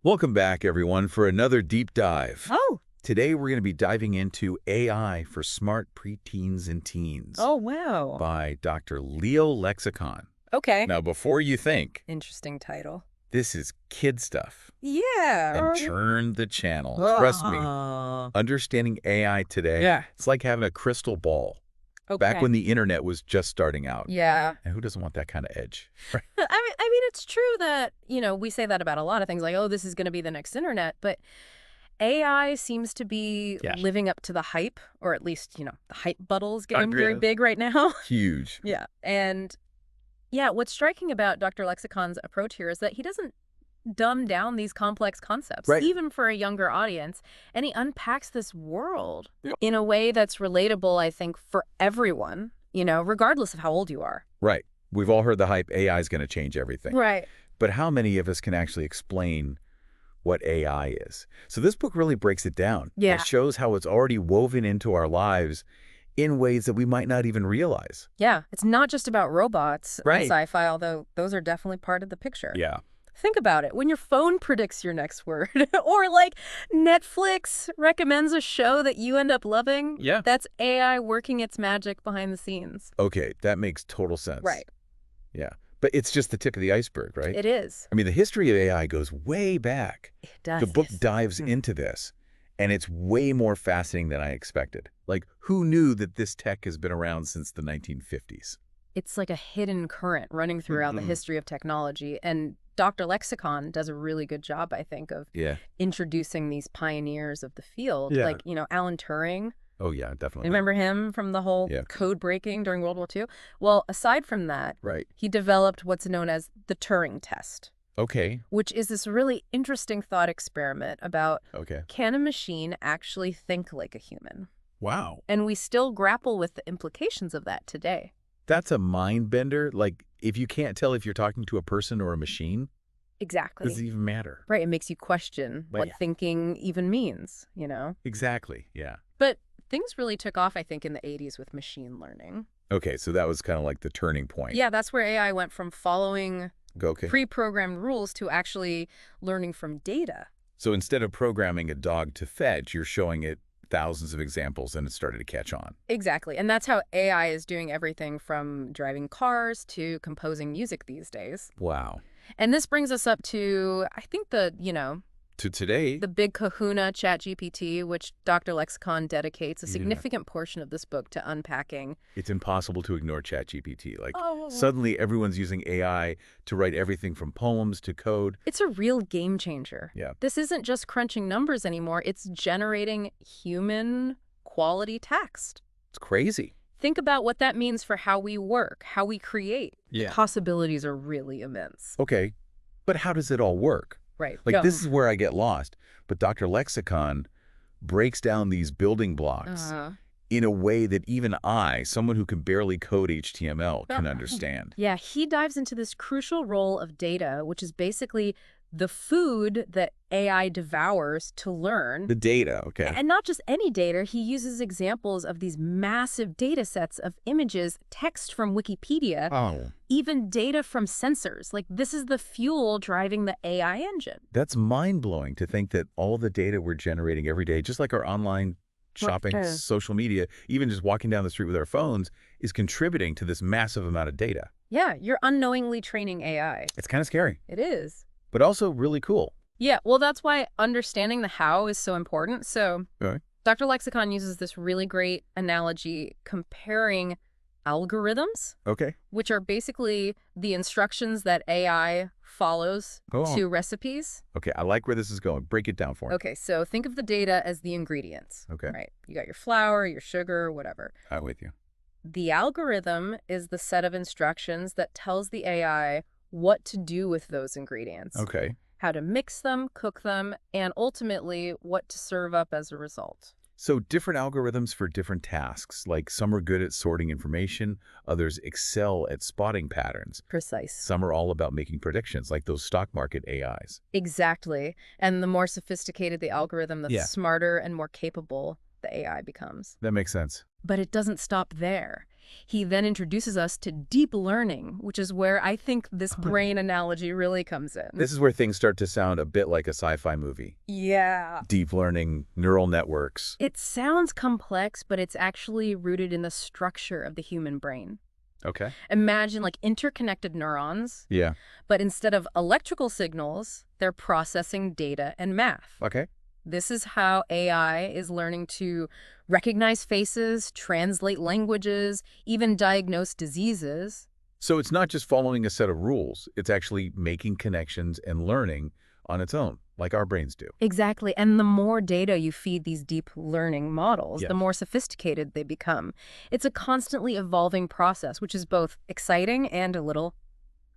Welcome back, everyone, for another deep dive. Oh, Today, we're going to be diving into AI for smart preteens and teens oh, wow. by Dr. Leo Lexicon. Okay. Now, before you think, Interesting title. this is kid stuff, Yeah. then turn the channel. Trust me, understanding AI today, Yeah. it's like having a crystal ball Okay. back when the internet was just starting out. Yeah. And who doesn't want that kind of edge? I mean, it's true that, we say that about a lot of things, like, oh, this is going to be the next internet, but AI seems to be Yeah. living up to the hype, or at least, the hype buttle's getting very Agreed. big right now. Huge. Yeah. And yeah, what's striking about Dr. Lexicon's approach here is that he doesn't dumb down these complex concepts, Right. even for a younger audience. And he unpacks this world Yep. in a way that's relatable, I think, for everyone, regardless of how old you are. Right. We've all heard the hype, AI is going to change everything. Right. But how many of us can actually explain what AI is? So this book really breaks it down. Yeah. It shows how it's already woven into our lives in ways that we might not even realize. Yeah. It's not just about robots Right. and sci-fi, although those are definitely part of the picture. Yeah. Think about it. When your phone predicts your next word, or like Netflix recommends a show that you end up loving, Yeah. that's AI working its magic behind the scenes. Okay, that makes total sense. Right. Yeah. But it's just the tip of the iceberg, right? It is. I mean, the history of AI goes way back. It does. The book yes. dives into this, and it's way more fascinating than I expected. Like, who knew that this tech has been around since the 1950s? It's like a hidden current running throughout the history of technology. And Dr. Lexicon does a really good job, I think, of Yeah. introducing these pioneers of the field. Yeah. Like, Alan Turing. Oh, yeah, definitely. Remember him from the whole Yeah. code breaking during World War II? Well, aside from that, Right. he developed what's known as the Turing test, Okay. which is this really interesting thought experiment about, Okay. can a machine actually think like a human? Wow. And we still grapple with the implications of that today. That's a mind bender. Like, if you can't tell if you're talking to a person or a machine, Exactly. does it even matter? Right. It makes you question Right. what thinking even means, Exactly. Yeah. But things really took off, I think, in the 80s with machine learning. Okay, so that was kind of like the turning point. Yeah, that's where AI went from following Okay. pre-programmed rules to actually learning from data. So instead of programming a dog to fetch, you're showing it thousands of examples and it started to catch on. Exactly. And that's how AI is doing everything from driving cars to composing music these days. Wow. And this brings us up to, I think, the Today, big kahuna ChatGPT, which Dr. Lexicon dedicates a Yeah. significant portion of this book to unpacking. it's impossible to ignore ChatGPT. Like, Oh. suddenly everyone's using AI to write everything from poems to code. It's a real game changer. Yeah. This isn't just crunching numbers anymore. It's generating human quality text. It's crazy. Think about what that means for how we work, how we create. Yeah. Possibilities are really immense. Okay, but how does it all work? Right. Like, Go. this is where I get lost. But Dr. Lexicon breaks down these building blocks in a way that even I, someone who can barely code HTML, can understand. Yeah, he dives into this crucial role of data, which is basically the food that AI devours to learn. The data, okay. And not just any data. He uses examples of these massive data sets of images, text from Wikipedia, Oh, even data from sensors. Like, this is the fuel driving the AI engine. that's mind-blowing to think that all the data we're generating every day, just like our online shopping, Right. social media, even just walking down the street with our phones, is contributing to this massive amount of data. Yeah, you're unknowingly training AI. It's kind of scary, It is. but also really cool. Yeah, well, that's why understanding the how is so important. So Okay. Dr. Lexicon uses this really great analogy comparing algorithms, Okay. which are basically the instructions that AI follows Go on. to recipes. Okay, I like where this is going. Break it down for me. Okay, so think of the data as the ingredients. Okay. Right. You got your flour, your sugar, whatever. I'm with you. The algorithm is the set of instructions that tells the AI what to do with those ingredients. Okay. How to mix them, cook them, and ultimately what to serve up as a result. So different algorithms for different tasks, like some are good at sorting information, others excel at spotting patterns. Precise. Some are all about making predictions, like those stock market AIs. Exactly. And the more sophisticated the algorithm, the Yeah. smarter and more capable the the AI becomes. That makes sense. But it doesn't stop there. He then introduces us to deep learning, which is where I think this brain analogy really comes in. This is where things start to sound a bit like a sci-fi movie. Yeah. Deep learning, neural networks. It sounds complex, but it's actually rooted in the structure of the human brain. Okay. Imagine like interconnected neurons, Yeah. but instead of electrical signals, they're processing data and math. Okay. This is how AI is learning to recognize faces, translate languages, even diagnose diseases. So it's not just following a set of rules. It's actually making connections and learning on its own, like our brains do. Exactly. And the more data you feed these deep learning models, Yes. the more sophisticated they become. It's a constantly evolving process, which is both exciting and a little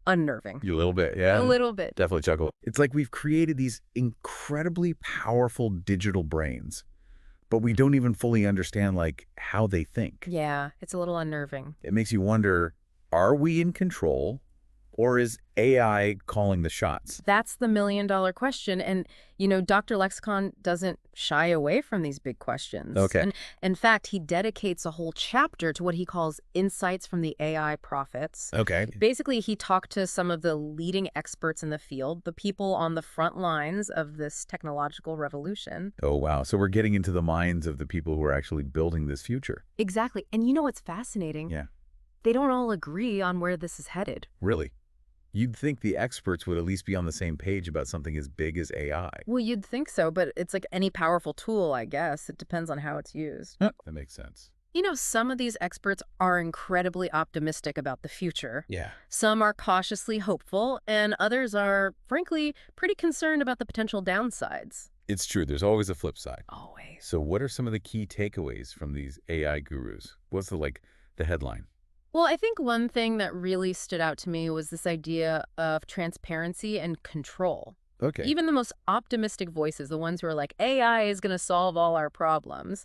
unnerving. You a little bit, yeah? A little bit. Definitely chuckle. It's like we've created these incredibly powerful digital brains, but we don't even fully understand, like, how they think. Yeah, it's a little unnerving. It makes you wonder, are we in control, or is AI calling the shots? That's the million-dollar question. And, Dr. Lexicon doesn't shy away from these big questions. Okay. And in fact, he dedicates a whole chapter to what he calls insights from the AI prophets. Okay. Basically, he talked to some of the leading experts in the field, the people on the front lines of this technological revolution. Oh, wow. So we're getting into the minds of the people who are actually building this future. Exactly. And you know what's fascinating? Yeah. They don't all agree on where this is headed. Really? You'd think the experts would at least be on the same page about something as big as AI. Well, you'd think so, but it's like any powerful tool, I guess. It depends on how it's used. That makes sense. Some of these experts are incredibly optimistic about the future. Yeah. Some are cautiously hopeful, and others are, frankly, pretty concerned about the potential downsides. It's true. There's always a flip side. Always. So what are some of the key takeaways from these AI gurus? What's the headline? Well, I think one thing that really stood out to me was this idea of transparency and control. Okay. Even the most optimistic voices, the ones who are like, AI is going to solve all our problems,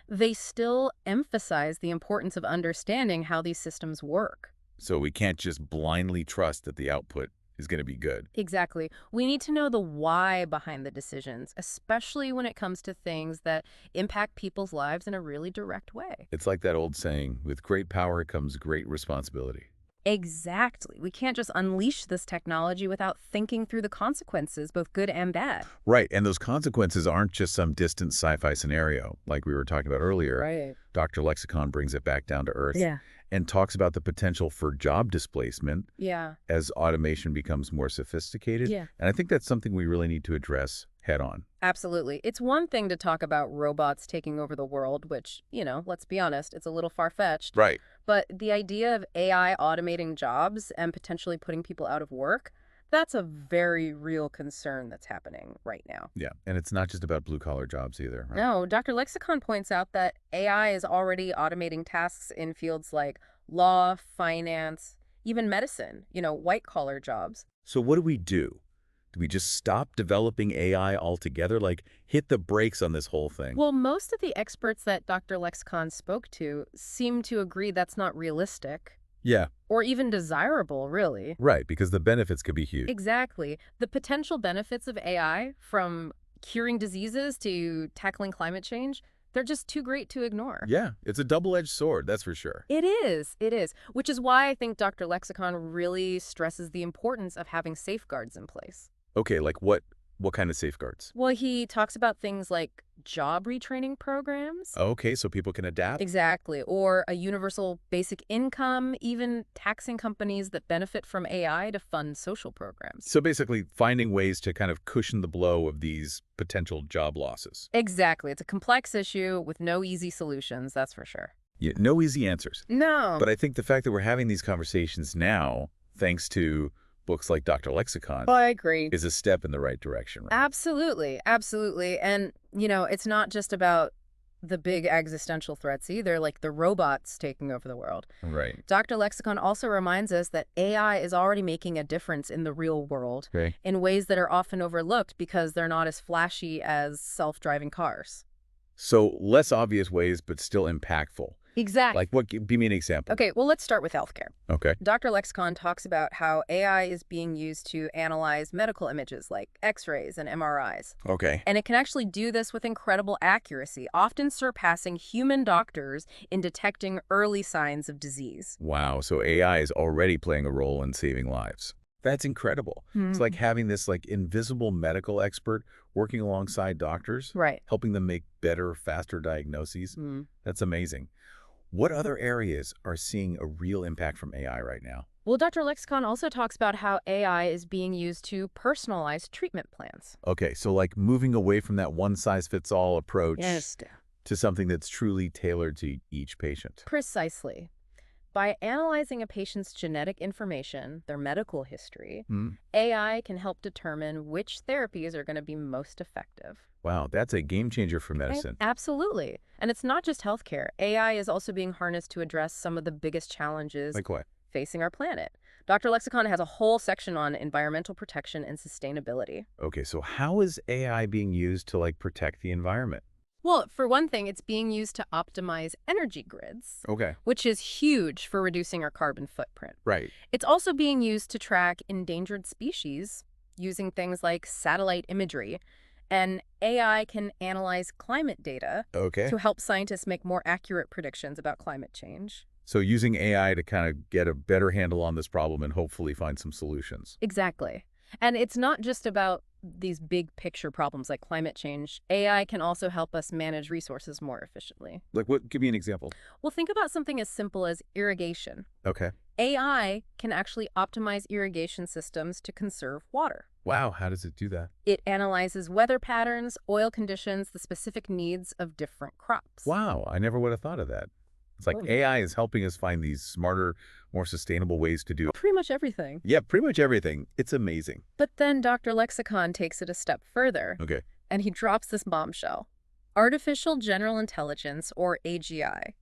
they still emphasize the importance of understanding how these systems work. So we can't just blindly trust that the output is going to be good. Exactly. We need to know the why behind the decisions, especially when it comes to things that impact people's lives in a really direct way. It's like that old saying, with great power comes great responsibility. Exactly. We can't just unleash this technology without thinking through the consequences, both good and bad. Right. And those consequences aren't just some distant sci-fi scenario like we were talking about earlier. Right. Dr. Lexicon brings it back down to earth. Yeah. And talks about the potential for job displacement Yeah. as automation becomes more sophisticated. Yeah. And I think that's something we really need to address head on. Absolutely. It's one thing to talk about robots taking over the world, which, let's be honest, it's a little far-fetched. Right. But the idea of AI automating jobs and potentially putting people out of work, that's a very real concern that's happening right now. Yeah. And it's not just about blue-collar jobs either. Right? No, Dr. Lexicon points out that AI is already automating tasks in fields like law, finance, even medicine, white-collar jobs. So what do we do? Do we just stop developing AI altogether? Like, hit the brakes on this whole thing? Well, most of the experts that Dr. Lexicon spoke to seem to agree that's not realistic. Yeah. Or even desirable, really. Right, because the benefits could be huge. Exactly. The potential benefits of AI, from curing diseases to tackling climate change, they're just too great to ignore. Yeah, it's a double-edged sword, that's for sure. It is. It is. Which is why I think Dr. Lexicon really stresses the importance of having safeguards in place. Okay, like what kind of safeguards? Well, he talks about things like job retraining programs. Okay, so people can adapt? Exactly. Or a universal basic income, even taxing companies that benefit from AI to fund social programs. So basically finding ways to kind of cushion the blow of these potential job losses. Exactly. It's a complex issue with no easy solutions, that's for sure. Yeah, no easy answers. No. But I think the fact that we're having these conversations now, thanks to books like Dr. Lexicon, I agree. is a step in the right direction. Right? Absolutely. Absolutely. And, it's not just about the big existential threats either, like the robots taking over the world. Right. Dr. Lexicon also reminds us that AI is already making a difference in the real world in ways that are often overlooked because they're not as flashy as self-driving cars. So less obvious ways, but still impactful. Exactly. Like what? Give me an example. Okay, well, let's start with healthcare. Okay. Dr. Lexicon talks about how AI is being used to analyze medical images like X-rays and MRIs. Okay. And it can actually do this with incredible accuracy, often surpassing human doctors in detecting early signs of disease. Wow. So AI is already playing a role in saving lives. That's incredible. It's like having this like invisible medical expert working alongside doctors, Right. helping them make better, faster diagnoses. That's amazing. What other areas are seeing a real impact from AI right now? Well, Dr. Lexicon also talks about how AI is being used to personalize treatment plans. Okay, so like moving away from that one-size-fits-all approach Yes. to something that's truly tailored to each patient. Precisely. By analyzing a patient's genetic information, their medical history, Hmm. AI can help determine which therapies are going to be most effective. Wow, that's a game changer for Okay, medicine. absolutely. And it's not just healthcare. AI is also being harnessed to address some of the biggest challenges Like what? facing our planet. Dr. Lexicon has a whole section on environmental protection and sustainability. Okay, so how is AI being used to like protect the environment? Well, for one thing, it's being used to optimize energy grids, Okay. which is huge for reducing our carbon footprint. Right. It's also being used to track endangered species using things like satellite imagery. And AI can analyze climate data Okay. to help scientists make more accurate predictions about climate change. So using AI to kind of get a better handle on this problem and hopefully find some solutions. Exactly. And it's not just about these big picture problems like climate change. AI can also help us manage resources more efficiently. Like what? Give me an example. Well, think about something as simple as irrigation. Okay. AI can actually optimize irrigation systems to conserve water. Wow, how does it do that? It analyzes weather patterns, oil conditions, the specific needs of different crops. Wow, I never would have thought of that. It's like Oh. AI is helping us find these smarter, more sustainable ways to do it. Pretty much everything. Yeah, pretty much everything. It's amazing. But then Dr. Lexicon takes it a step further, Okay. and he drops this bombshell. Artificial General Intelligence, or AGI.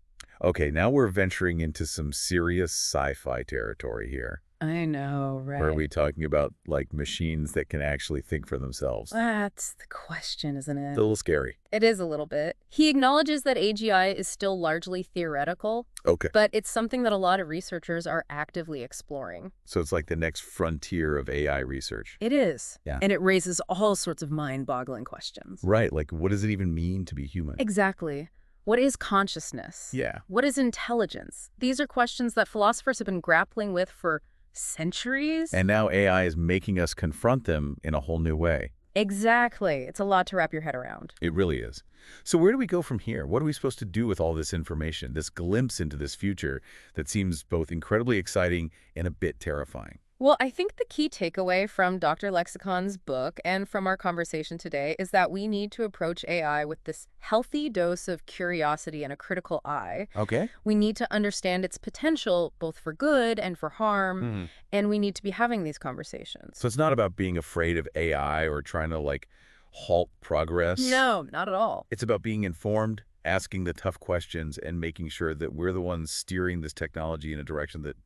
Okay, now we're venturing into some serious sci-fi territory here. I know, right? Where are we talking about like machines that can actually think for themselves? That's the question, isn't It's it? a little scary. It is a little bit. He acknowledges that AGI is still largely theoretical, Okay. but it's something that a lot of researchers are actively exploring. So it's like the next frontier of AI research. It is. Yeah. And it raises all sorts of mind-boggling questions. Right, like what does it even mean to be human? Exactly. What is consciousness? Yeah. What is intelligence? These are questions that philosophers have been grappling with for centuries. And now AI is making us confront them in a whole new way. Exactly. It's a lot to wrap your head around. It really is. So where do we go from here? What are we supposed to do with all this information, this glimpse into this future that seems both incredibly exciting and a bit terrifying? Well, I think the key takeaway from Dr. Lexicon's book and from our conversation today is that we need to approach AI with this healthy dose of curiosity and a critical eye. Okay. We need to understand its potential both for good and for harm, and we need to be having these conversations. So it's not about being afraid of AI or trying to like halt progress. No, not at all. It's about being informed, asking the tough questions, and making sure that we're the ones steering this technology in a direction that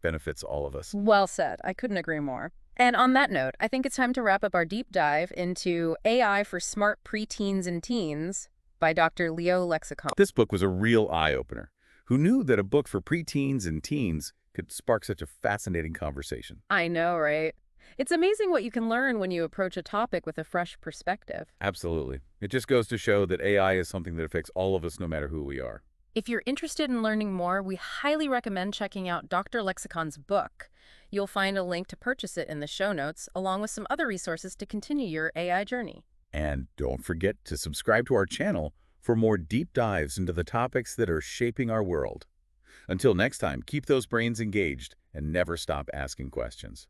benefits all of us. Well said. I couldn't agree more. And on that note, I think it's time to wrap up our deep dive into AI for Smart Preteens and Teens by Dr. Leo Lexicon. This book was a real eye-opener. Who knew that a book for preteens and teens could spark such a fascinating conversation? I know, right? It's amazing what you can learn when you approach a topic with a fresh perspective. Absolutely. It just goes to show that AI is something that affects all of us no matter who we are. If you're interested in learning more, we highly recommend checking out Dr. Lexicon's book. You'll find a link to purchase it in the show notes, along with some other resources to continue your AI journey. And don't forget to subscribe to our channel for more deep dives into the topics that are shaping our world. Until next time, keep those brains engaged and never stop asking questions.